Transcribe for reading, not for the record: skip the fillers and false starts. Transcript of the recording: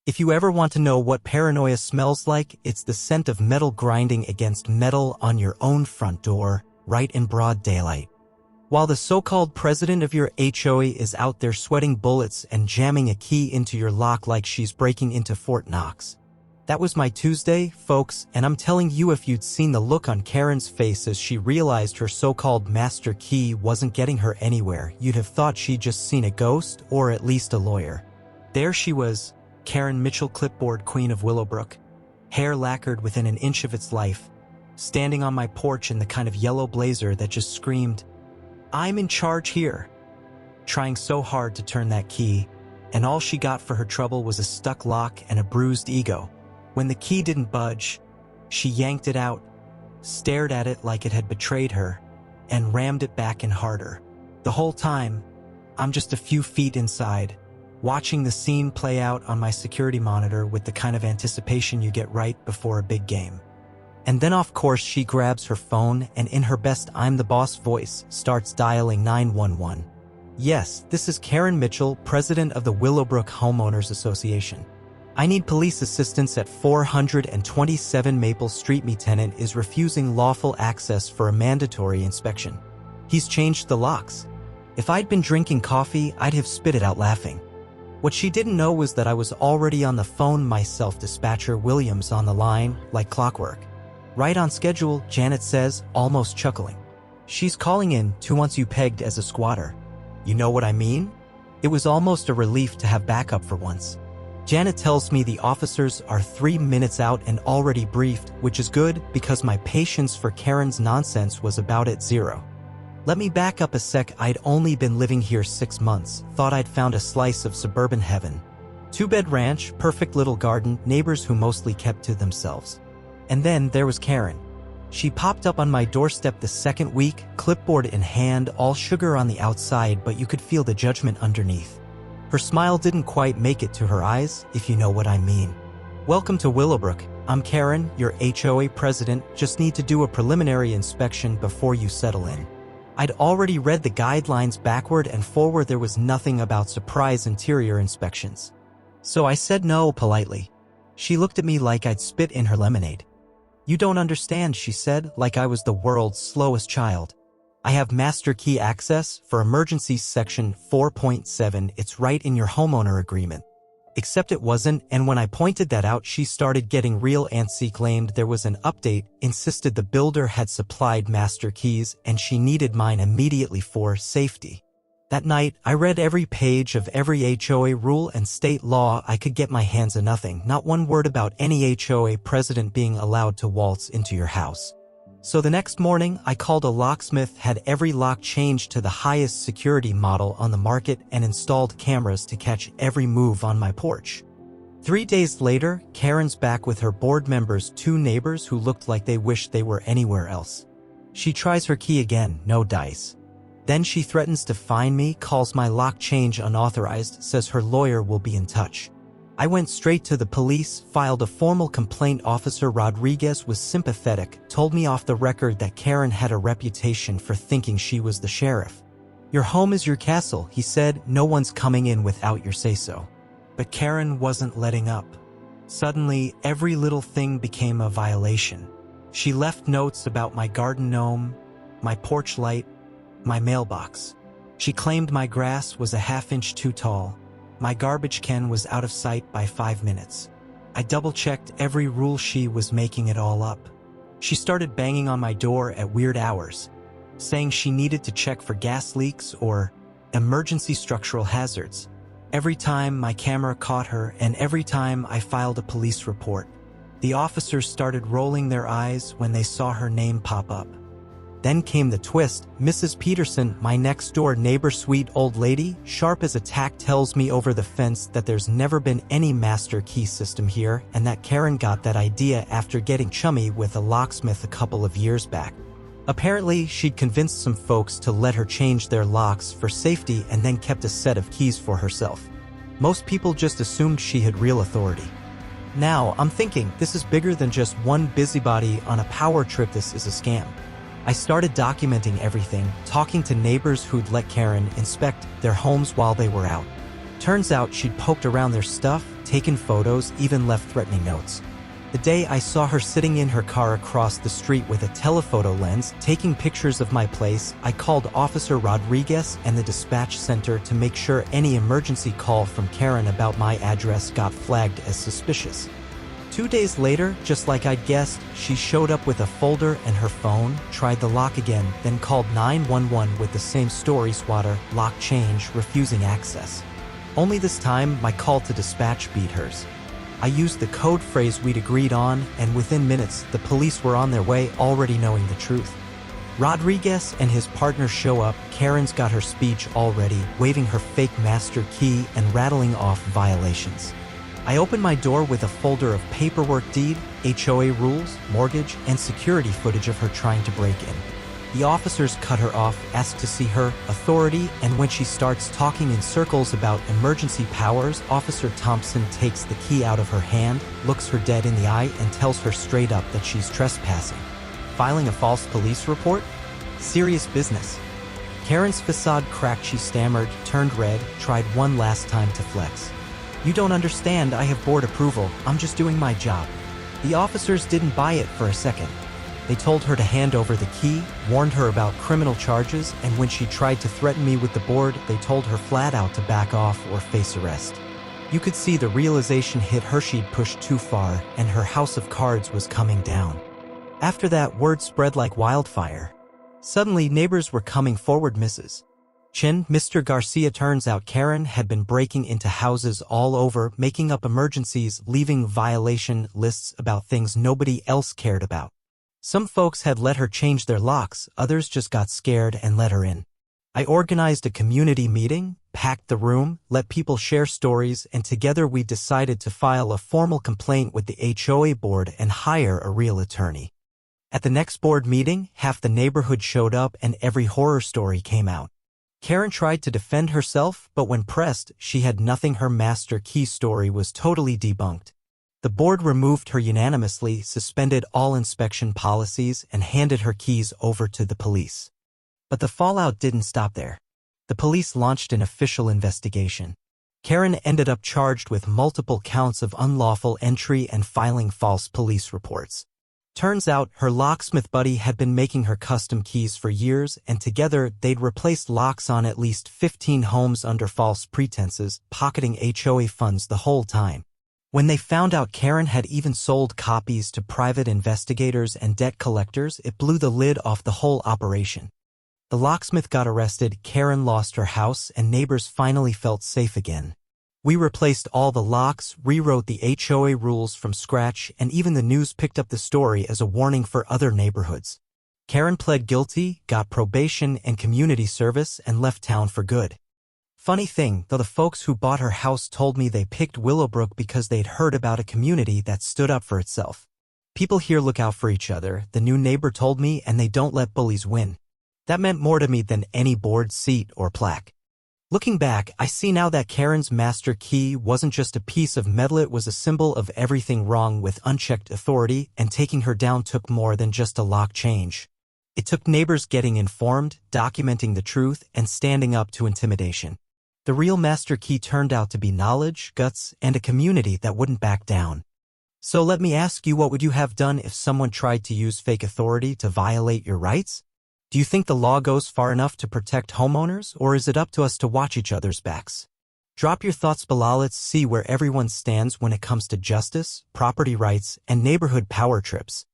If you ever want to know what paranoia smells like, it's the scent of metal grinding against metal on your own front door, right in broad daylight. While the so-called president of your HOA is out there sweating bullets and jamming a key into your lock like she's breaking into Fort Knox. That was my Tuesday, folks, and I'm telling you, if you'd seen the look on Karen's face as she realized her so-called master key wasn't getting her anywhere, you'd have thought she'd just seen a ghost or at least a lawyer. There she was, Karen Mitchell, clipboard queen of Willowbrook, hair lacquered within an inch of its life, standing on my porch in the kind of yellow blazer that just screamed, "I'm in charge here," trying so hard to turn that key, and all she got for her trouble was a stuck lock and a bruised ego. When the key didn't budge, she yanked it out, stared at it like it had betrayed her, and rammed it back in harder. The whole time, I'm just a few feet inside, watching the scene play out on my security monitor with the kind of anticipation you get right before a big game. And then of course she grabs her phone and in her best "I'm the boss" voice starts dialing 911. Yes, this is Karen Mitchell, president of the Willowbrook Homeowners Association. I need police assistance at 427 Maple Street. My tenant is refusing lawful access for a mandatory inspection. He's changed the locks. If I'd been drinking coffee, I'd have spit it out laughing. What she didn't know was that I was already on the phone myself. Dispatcher Williams on the line, like clockwork. "Right on schedule," Janet says, almost chuckling. "She's calling in to wants you pegged as a squatter." You know what I mean? It was almost a relief to have backup for once. Janet tells me the officers are 3 minutes out and already briefed, which is good because my patience for Karen's nonsense was about at zero. Let me back up a sec. I'd only been living here 6 months, thought I'd found a slice of suburban heaven. 2-bed ranch, perfect little garden, neighbors who mostly kept to themselves. And then there was Karen. She popped up on my doorstep the second week, clipboard in hand, all sugar on the outside, but you could feel the judgment underneath. Her smile didn't quite make it to her eyes, if you know what I mean. "Welcome to Willowbrook. I'm Karen, your HOA president. Just need to do a preliminary inspection before you settle in." I'd already read the guidelines backward and forward. There was nothing about surprise interior inspections. So I said no politely. She looked at me like I'd spit in her lemonade. "You don't understand," she said, like I was the world's slowest child. "I have master key access for emergencies section 4.7. It's right in your homeowner agreement." Except it wasn't, and when I pointed that out, she started getting real antsy, claimed there was an update, insisted the builder had supplied master keys, and she needed mine immediately for safety. That night, I read every page of every HOA rule and state law I could get my hands on. Nothing, not one word about any HOA president being allowed to waltz into your house. So the next morning, I called a locksmith, had every lock changed to the highest security model on the market, and installed cameras to catch every move on my porch. 3 days later, Karen's back with her board members, 2 neighbors who looked like they wished they were anywhere else. She tries her key again, no dice. Then she threatens to fine me, calls my lock change unauthorized, says her lawyer will be in touch. I went straight to the police, filed a formal complaint. Officer Rodriguez was sympathetic, told me off the record that Karen had a reputation for thinking she was the sheriff. "Your home is your castle," he said, "no one's coming in without your say-so." But Karen wasn't letting up. Suddenly, every little thing became a violation. She left notes about my garden gnome, my porch light, my mailbox. She claimed my grass was a half-inch too tall. My garbage can was out of sight by 5 minutes. I double-checked every rule. She was making it all up. She started banging on my door at weird hours, saying she needed to check for gas leaks or emergency structural hazards. Every time my camera caught her and every time I filed a police report, the officers started rolling their eyes when they saw her name pop up. Then came the twist. Mrs. Peterson, my next-door neighbor, sweet old lady, sharp as a tack, tells me over the fence that there's never been any master key system here and that Karen got that idea after getting chummy with a locksmith a couple of years back. Apparently, she'd convinced some folks to let her change their locks for safety and then kept a set of keys for herself. Most people just assumed she had real authority. Now, I'm thinking, this is bigger than just one busybody on a power trip. This is a scam. I started documenting everything, talking to neighbors who'd let Karen inspect their homes while they were out. Turns out she'd poked around their stuff, taken photos, even left threatening notes. The day I saw her sitting in her car across the street with a telephoto lens, taking pictures of my place, I called Officer Rodriguez and the dispatch center to make sure any emergency call from Karen about my address got flagged as suspicious. 2 days later, just like I'd guessed, she showed up with a folder and her phone, tried the lock again, then called 911 with the same story: squatter, lock change, refusing access. Only this time, my call to dispatch beat hers. I used the code phrase we'd agreed on, and within minutes, the police were on their way, already knowing the truth. Rodriguez and his partner show up. Karen's got her speech all ready, waving her fake master key and rattling off violations. I open my door with a folder of paperwork, deed, HOA rules, mortgage, and security footage of her trying to break in. The officers cut her off, ask to see her authority, and when she starts talking in circles about emergency powers, Officer Thompson takes the key out of her hand, looks her dead in the eye, and tells her straight up that she's trespassing. Filing a false police report? Serious business. Karen's facade cracked. She stammered, turned red, tried one last time to flex. "You don't understand, I have board approval, I'm just doing my job." The officers didn't buy it for a second. They told her to hand over the key, warned her about criminal charges, and when she tried to threaten me with the board, they told her flat out to back off or face arrest. You could see the realization hit her. She'd pushed too far, and her house of cards was coming down. After that, word spread like wildfire. Suddenly, neighbors were coming forward. Mr. Garcia. Turns out Karen had been breaking into houses all over, making up emergencies, leaving violation lists about things nobody else cared about. Some folks had let her change their locks, others just got scared and let her in. I organized a community meeting, packed the room, let people share stories, and together we decided to file a formal complaint with the HOA board and hire a real attorney. At the next board meeting, half the neighborhood showed up and every horror story came out. Karen tried to defend herself, but when pressed, she had nothing. Her master key story was totally debunked. The board removed her unanimously, suspended all inspection policies, and handed her keys over to the police. But the fallout didn't stop there. The police launched an official investigation. Karen ended up charged with multiple counts of unlawful entry and filing false police reports. Turns out, her locksmith buddy had been making her custom keys for years, and together they'd replaced locks on at least 15 homes under false pretenses, pocketing HOA funds the whole time. When they found out Karen had even sold copies to private investigators and debt collectors, it blew the lid off the whole operation. The locksmith got arrested, Karen lost her house, and neighbors finally felt safe again. We replaced all the locks, rewrote the HOA rules from scratch, and even the news picked up the story as a warning for other neighborhoods. Karen pled guilty, got probation and community service, and left town for good. Funny thing, though, the folks who bought her house told me they picked Willowbrook because they'd heard about a community that stood up for itself. People here look out for each other, the new neighbor told me, and they don't let bullies win. That meant more to me than any board seat or plaque. Looking back, I see now that Karen's master key wasn't just a piece of metal, it was a symbol of everything wrong with unchecked authority, and taking her down took more than just a lock change. It took neighbors getting informed, documenting the truth, and standing up to intimidation. The real master key turned out to be knowledge, guts, and a community that wouldn't back down. So let me ask you, what would you have done if someone tried to use fake authority to violate your rights? Do you think the law goes far enough to protect homeowners, or is it up to us to watch each other's backs? Drop your thoughts below. Let's see where everyone stands when it comes to justice, property rights, and neighborhood power trips.